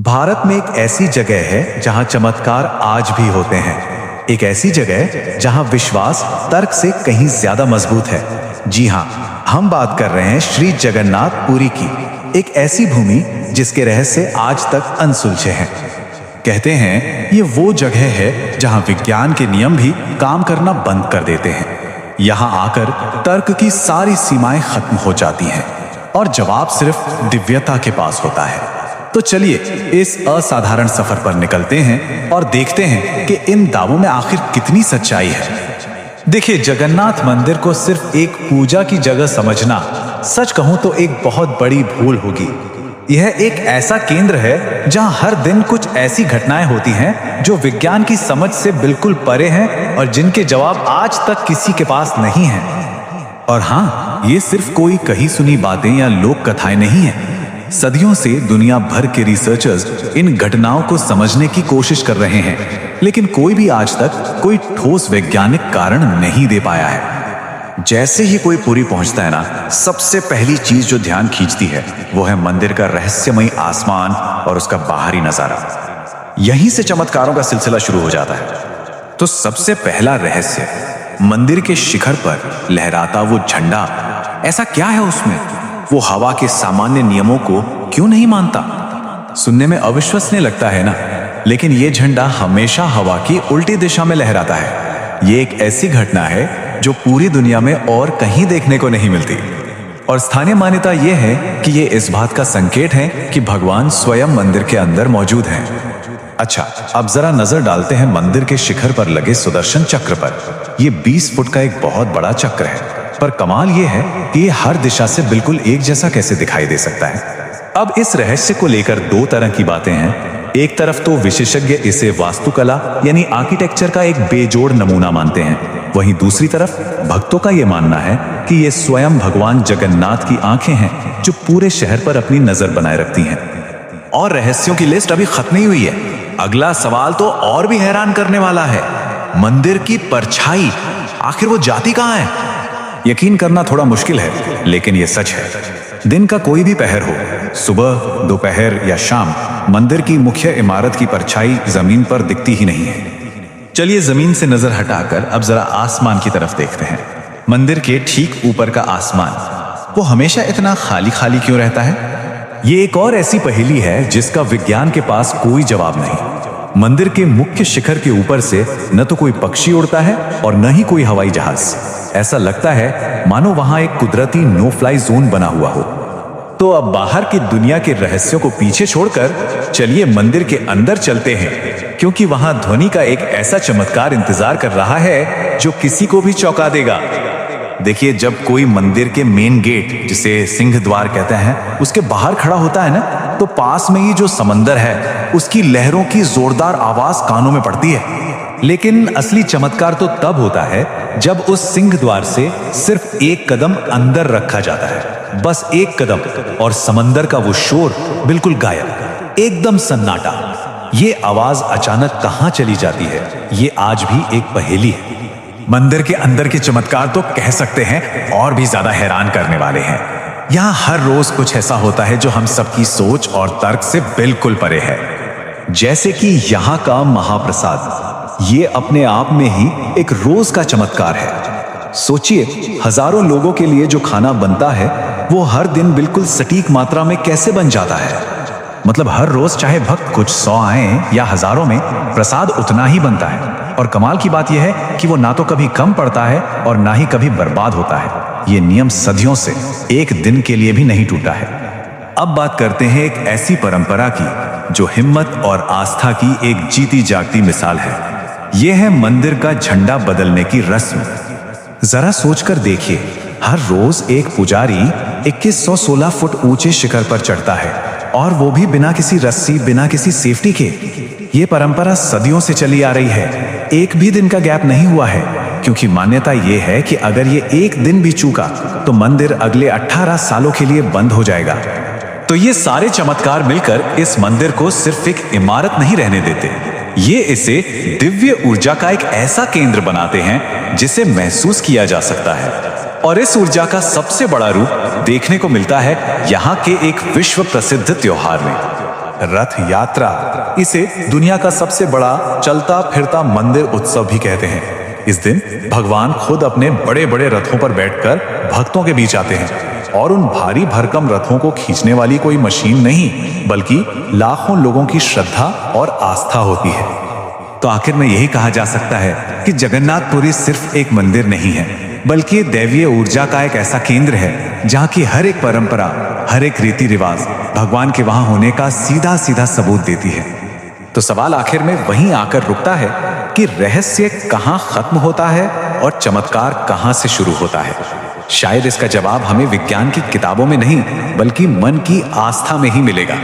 भारत में एक ऐसी जगह है जहां चमत्कार आज भी होते हैं। एक ऐसी जगह जहां विश्वास तर्क से कहीं ज्यादा मजबूत है। जी हां, हम बात कर रहे हैं श्री जगन्नाथ पुरी की, एक ऐसी भूमि जिसके रहस्य आज तक अनसुलझे हैं। कहते हैं ये वो जगह है जहां विज्ञान के नियम भी काम करना बंद कर देते हैं। यहां आकर तर्क की सारी सीमाएं खत्म हो जाती हैं और जवाब सिर्फ दिव्यता के पास होता है। तो चलिए इस असाधारण सफर पर निकलते हैं और देखते हैं कि इन दावों में आखिर कितनी सच्चाई है। देखिए, जगन्नाथ मंदिर को सिर्फ एक पूजा की जगह समझना, सच कहूं तो एक बहुत बड़ी भूल होगी। यह एक ऐसा केंद्र है जहां हर दिन कुछ ऐसी घटनाएं होती हैं जो विज्ञान की समझ से बिल्कुल परे हैं और जिनके जवाब आज तक किसी के पास नहीं हैं। और हाँ, ये सिर्फ कोई कही सुनी बातें या लोक कथाएं नहीं है। सदियों से दुनिया भर के रिसर्चर्स इन घटनाओं को समझने की कोशिश कर रहे हैं, लेकिन कोई भी आज तक कोई ठोस वैज्ञानिक कारण नहीं दे पाया है। जैसे ही कोई पुरी पहुंचता है ना, सबसे पहली चीज जो ध्यान खींचती है वो है मंदिर का रहस्यमयी आसमान और उसका बाहरी नजारा। यहीं से चमत्कारों का सिलसिला शुरू हो जाता है। तो सबसे पहला रहस्य, मंदिर के शिखर पर लहराता वो झंडा। ऐसा क्या है उसमें? वो हवा के सामान्य नियमों को क्यों नहीं मानता? सुनने में अविश्वसनीय लगता है ना, लेकिन ये झंडा हमेशा हवा की उल्टी दिशा में लहराता है। ये एक ऐसी घटना है जो पूरी दुनिया में और कहीं देखने को नहीं मिलती। और स्थानीय मान्यता यह है कि ये इस बात का संकेत है कि भगवान स्वयं मंदिर के अंदर मौजूद हैं। अच्छा, अब जरा नजर डालते हैं मंदिर के शिखर पर लगे सुदर्शन चक्र पर। ये 20 फुट का एक बहुत बड़ा चक्र है, पर कमाल ये है कि ये हर दिशा से बिल्कुल एक जैसा कैसे दिखाई दे सकता है। अब इस रहस्य को लेकर दो तरह की बातें हैं। एक तरफ तो विशेषज्ञ इसे वास्तुकला यानी आर्किटेक्चर का एक बेजोड़ नमूना मानते हैं, वहीं दूसरी तरफ भक्तों का यह मानना है कि ये स्वयं भगवान जगन्नाथ की आंखें हैं जो पूरे शहर पर अपनी नजर बनाए रखती हैं। और रहस्यों की लिस्ट अभी खत्म नहीं हुई है। अगला सवाल तो और भी हैरान करने वाला है। मंदिर की परछाई, आखिर वो जाती कहां है? यकीन करना थोड़ा मुश्किल है, लेकिन यह सच है। दिन का कोई भी पहर हो, सुबह, दोपहर या शाम, मंदिर की मुख्य इमारत की परछाई जमीन पर दिखती ही नहीं है। चलिए जमीन से नजर हटाकर अब जरा आसमान की तरफ देखते हैं। मंदिर के ठीक ऊपर का आसमान, वो हमेशा इतना खाली खाली क्यों रहता है? ये एक और ऐसी पहेली है जिसका विज्ञान के पास कोई जवाब नहीं। मंदिर के मुख्य शिखर के ऊपर से न तो कोई पक्षी उड़ता है और न ही कोई हवाई जहाज। ऐसा लगता है मानो वहां एक कुदरती नो फ्लाई जोन बना हुआ हो। तो अब बाहर की दुनिया के रहस्यों को पीछे छोड़कर चलिए मंदिर के अंदर चलते हैं, क्योंकि वहां ध्वनि का एक ऐसा चमत्कार इंतजार कर रहा है जो किसी को भी चौंका देगा। देखिए, जब कोई मंदिर के मेन गेट, जिसे सिंह द्वार कहते हैं, उसके बाहर खड़ा होता है ना, तो पास में ही जो समंदर है उसकी लहरों की जोरदार आवाज कानों में पड़ती है। लेकिन असली चमत्कार तो तब होता है जब उस सिंह द्वार से सिर्फ एक कदम अंदर रखा जाता है, बस एक कदम, और समंदर का वो शोर बिल्कुल गायब, एकदम सन्नाटा। ये आवाज अचानक कहां चली जाती है, ये आज भी एक पहेली है। मंदिर के अंदर के चमत्कार तो कह सकते हैं और भी ज्यादा हैरान करने वाले हैं। यहाँ हर रोज कुछ ऐसा होता है जो हम सबकी सोच और तर्क से बिल्कुल परे है। जैसे कि यहाँ का महाप्रसाद, ये अपने आप में ही एक रोज का चमत्कार है। सोचिए, हजारों लोगों के लिए जो खाना बनता है वो हर दिन बिल्कुल सटीक मात्रा में कैसे बन जाता है। मतलब हर रोज चाहे भक्त कुछ 100 आए या हजारों में, प्रसाद उतना ही बनता है। और कमाल की बात यह है कि वो ना तो कभी कम पड़ता है और ना ही कभी बर्बाद होता है। ये नियम सदियों से, एक दिन के लिए भी नहीं टूटा है। अब बात करते हैं एक ऐसी परंपरा की जो हिम्मत और आस्था की एक जीती जागती मिसाल है। यह है मंदिर का झंडा बदलने की रस्म। जरा सोचकर देखिए, हर रोज एक पुजारी 2116 फुट ऊंचे शिखर पर चढ़ता है, और वो भी बिना किसी रस्सी, बिना किसी सेफ्टी के। ये परंपरा सदियों से चली आ रही है। एक भी दिन का गैप नहीं हुआ है, क्योंकि मान्यता यह है कि अगर ये एक दिन भी चूका तो मंदिर अगले 18 सालों के लिए बंद हो जाएगा। तो ये सारे चमत्कार मिलकर इस मंदिर को सिर्फ एक इमारत नहीं रहने देते, ये इसे दिव्य ऊर्जा का एक ऐसा केंद्र बनाते हैं जिसे महसूस किया जा सकता है। और इस ऊर्जा का सबसे बड़ा रूप देखने को मिलता है यहाँ के एक विश्व प्रसिद्ध त्योहार में। रथ यात्रा। इसे दुनिया का सबसे बड़ा चलता फिरता मंदिर उत्सव भी कहते हैं। इस दिन भगवान खुद अपने बड़े बड़े रथों पर बैठकर भक्तों के बीच आते हैं और उन भारी भरकम रथों को खींचने वाली कोई मशीन नहीं, बल्कि लाखों लोगों की श्रद्धा और आस्था होती है। तो आखिर में यही कहा जा सकता है कि जगन्नाथपुरी सिर्फ एक मंदिर नहीं है, बल्कि दैवीय ऊर्जा का एक ऐसा केंद्र है जहाँ की हर एक परंपरा, हर एक रीति रिवाज भगवान के वहां होने का सीधा सीधा सबूत देती है। तो सवाल आखिर में वहीं आकर रुकता है कि रहस्य कहाँ खत्म होता है और चमत्कार कहाँ से शुरू होता है। शायद इसका जवाब हमें विज्ञान की किताबों में नहीं, बल्कि मन की आस्था में ही मिलेगा।